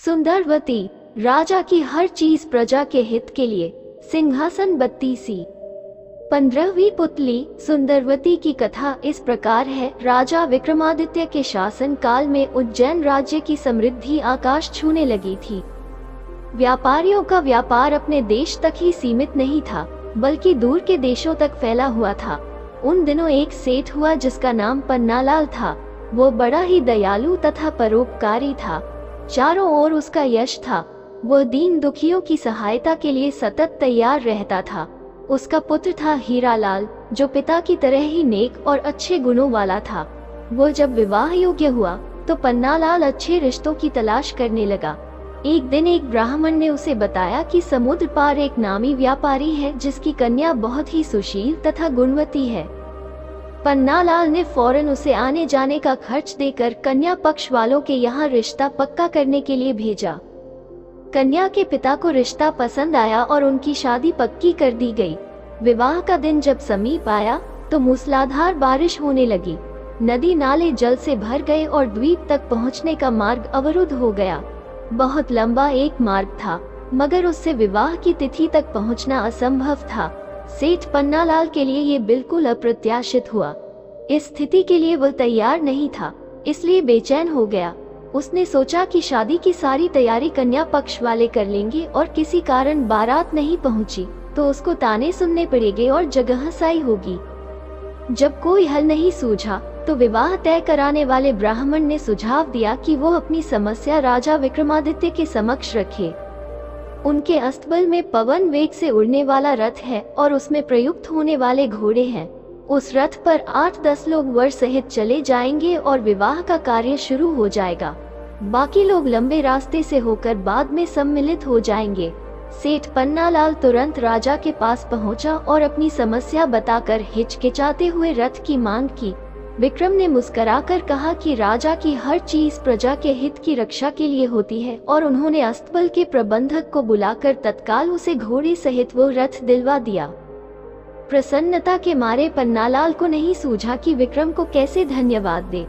सुंदरवती, राजा की हर चीज प्रजा के हित के लिए, सिंहासन 32। 15वीं पुतली सुंदरवती की कथा इस प्रकार है। राजा विक्रमादित्य के शासन काल में उज्जैन राज्य की समृद्धि आकाश छूने लगी थी। व्यापारियों का व्यापार अपने देश तक ही सीमित नहीं था, बल्कि दूर के देशों तक फैला हुआ था। उन दिनों एक सेठ हुआ जिसका नाम पन्नालाल था। वो बड़ा ही दयालु तथा परोपकारी था। चारों ओर उसका यश था। वह दीन दुखियों की सहायता के लिए सतत तैयार रहता था। उसका पुत्र था हीरालाल, जो पिता की तरह ही नेक और अच्छे गुणों वाला था। वो जब विवाह योग्य हुआ तो पन्नालाल अच्छे रिश्तों की तलाश करने लगा। एक दिन एक ब्राह्मण ने उसे बताया कि समुद्र पार एक नामी व्यापारी है जिसकी कन्या बहुत ही सुशील तथा गुणवती है। पन्नालाल ने फौरन उसे आने जाने का खर्च देकर कन्या पक्ष वालों के यहाँ रिश्ता पक्का करने के लिए भेजा। कन्या के पिता को रिश्ता पसंद आया और उनकी शादी पक्की कर दी गई। विवाह का दिन जब समीप आया तो मूसलाधार बारिश होने लगी। नदी नाले जल से भर गए और द्वीप तक पहुँचने का मार्ग अवरुद्ध हो गया। बहुत लंबा एक मार्ग था, मगर उससे विवाह की तिथि तक पहुँचना असंभव था। सेठ पन्नालाल के लिए ये बिल्कुल अप्रत्याशित हुआ। इस स्थिति के लिए वह तैयार नहीं था, इसलिए बेचैन हो गया। उसने सोचा कि शादी की सारी तैयारी कन्या पक्ष वाले कर लेंगे और किसी कारण बारात नहीं पहुंची तो उसको ताने सुनने पड़ेंगे और जगहंसाई होगी। जब कोई हल नहीं सूझा तो विवाह तय कराने वाले ब्राह्मण ने सुझाव दिया कि वो अपनी समस्या राजा विक्रमादित्य के समक्ष रखे। उनके अस्तबल में पवन वेग से उड़ने वाला रथ है और उसमें प्रयुक्त होने वाले घोड़े हैं। उस रथ पर 8-10 लोग वर सहित चले जाएंगे और विवाह का कार्य शुरू हो जाएगा। बाकी लोग लंबे रास्ते से होकर बाद में सम्मिलित हो जाएंगे। सेठ पन्नालाल तुरंत राजा के पास पहुंचा और अपनी समस्या बताकर हिचकिचाते हुए रथ की मांग की। विक्रम ने मुस्कुराकर कहा कि राजा की हर चीज प्रजा के हित की रक्षा के लिए होती है और उन्होंने अस्तबल के प्रबंधक को बुलाकर तत्काल उसे घोड़े सहित वो रथ दिलवा दिया। प्रसन्नता के मारे पन्नालाल को नहीं सूझा कि विक्रम को कैसे धन्यवाद दे।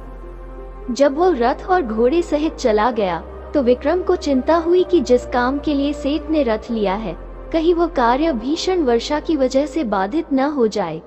जब वो रथ और घोड़े सहित चला गया तो विक्रम को चिंता हुई कि जिस काम के लिए सेठ ने रथ लिया है, कहीं वो कार्य भीषण वर्षा की वजह से बाधित न हो जाए।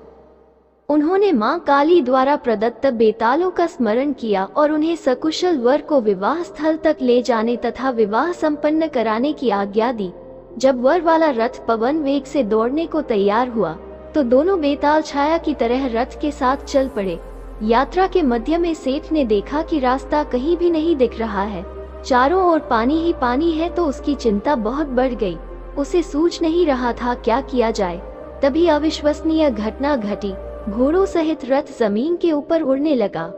उन्होंने मां काली द्वारा प्रदत्त बेतालों का स्मरण किया और उन्हें सकुशल वर को विवाह स्थल तक ले जाने तथा विवाह संपन्न कराने की आज्ञा दी। जब वर वाला रथ पवन वेग से दौड़ने को तैयार हुआ तो दोनों बेताल छाया की तरह रथ के साथ चल पड़े। यात्रा के मध्य में सेठ ने देखा कि रास्ता कहीं भी नहीं दिख रहा है, चारों ओर पानी ही पानी है, तो उसकी चिंता बहुत बढ़ गई। उसे सूझ नहीं रहा था क्या किया जाए। तभी अविश्वसनीय घटना घटी। घोड़ों सहित रथ जमीन के ऊपर उड़ने लगा।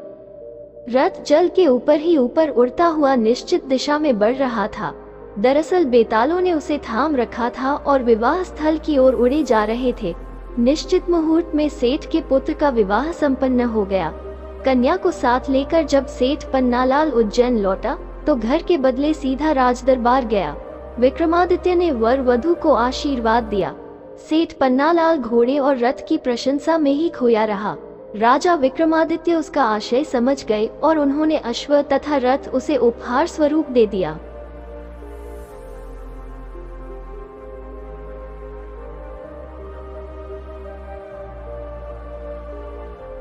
रथ जल के ऊपर ही ऊपर उड़ता हुआ निश्चित दिशा में बढ़ रहा था। दरअसल बेतालों ने उसे थाम रखा था और विवाह स्थल की ओर उड़े जा रहे थे। निश्चित मुहूर्त में सेठ के पुत्र का विवाह संपन्न हो गया। कन्या को साथ लेकर जब सेठ पन्नालाल उज्जैन लौटा तो घर के बदले सीधा राजदरबार गया। विक्रमादित्य ने वर वधू को आशीर्वाद दिया। सेठ पन्नालाल घोड़े और रथ की प्रशंसा में ही खोया रहा। राजा विक्रमादित्य उसका आशय समझ गए और उन्होंने अश्व तथा रथ उसे उपहार स्वरूप दे दिया।